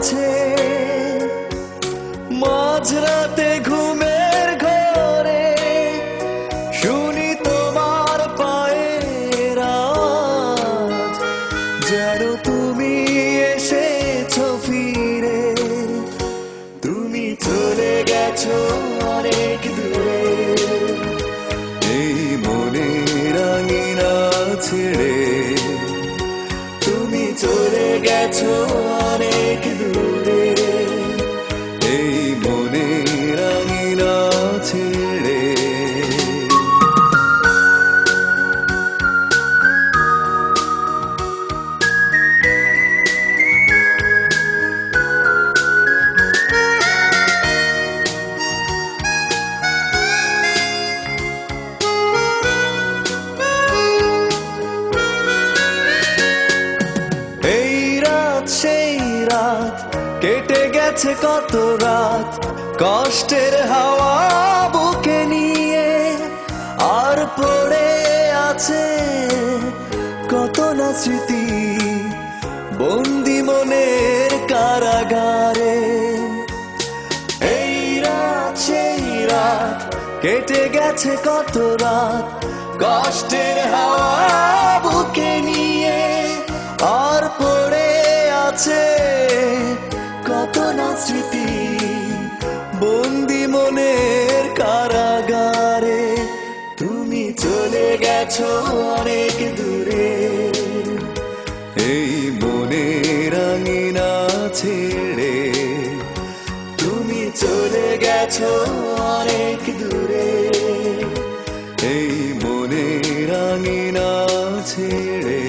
মাঝে মাঝরাতে ঘুমের ঘরে শুনি তোমার পায়ের আওয়াজ, যেন তুমি এসেছো ফিরে। তুমি চলে গেছো অনেক দূরে, এই মনের আঙিনা ছেড়ে। তুমি চলে গেছো অনেক দূরে, এই মনের আঙিনা ছেড়ে। সেই রাত কেটে গেছে কত রাত কষ্টের হাওয়া বুকে নিয়ে, আর পড়ে আছে কত না স্মৃতি বন্দি মনের কারাগারে। এই রাত সেই রাত কেটে গেছে কত রাত কষ্টের হাওয়া বুকে নিয়ে, আর পড়ে আছে কত না স্মৃতি বন্দি মনের কারাগারে। তুমি চলে গেছো অনেক দূরে, এই মনের আঙিনা ছেড়ে। তুমি চলে গেছো অনেক দূরে, এই মনের আঙিনা ছেড়ে।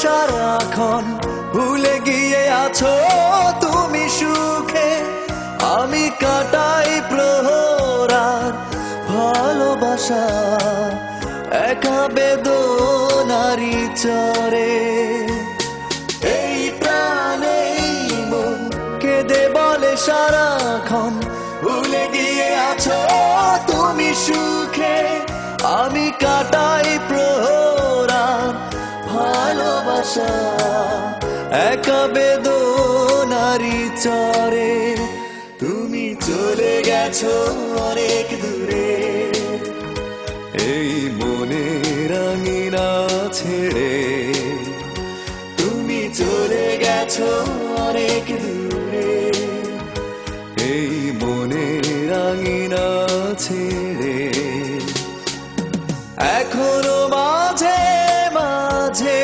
সারাক্ষণ ভুলে গিয়ে আছো তুমি সুখে, আমি কাটাই প্রহরার ভালোবাসা একা বেদনারি চরে। এই প্রাণে মন কেঁদে বলে সারাক্ষণ ভুলে গিয়ে আছো তুমি সুখে, আমি কাটাই প্রহরার ভালোবাসা একা বেদনারি চরে। তুমি চলে গেছো অনেক দূরে, এই মনের আঙিনা ছেড়ে। তুমি চলে গেছো অনেক দূরে, এই মনের আঙিনা ছেড়ে। এখনো মাঝে মাঝে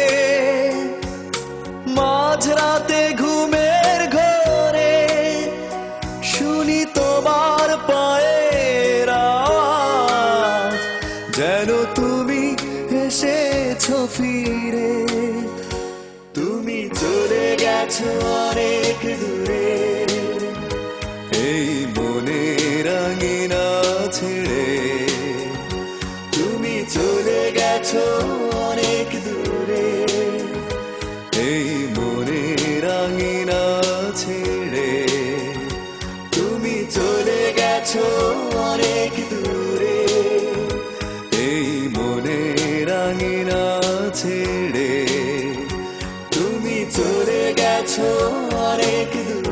মাঝরাতে ঘুমের ঘরে শুনি তোমার পায়ের আওয়াজ, যেন তুমি এসেছো ফিরে। তুমি চলে গেছো অনেক দূরে, এই মনের আঙিনা ছেড়ে। তুমি চলে গেছো অনেক দূরে, এই মনের আঙিনা ছেড়ে। তুমি চলে গেছো অনেক দূরে, এই মনের আঙিনা ছেড়ে। তুমি চলে গেছো অনেক দূরে।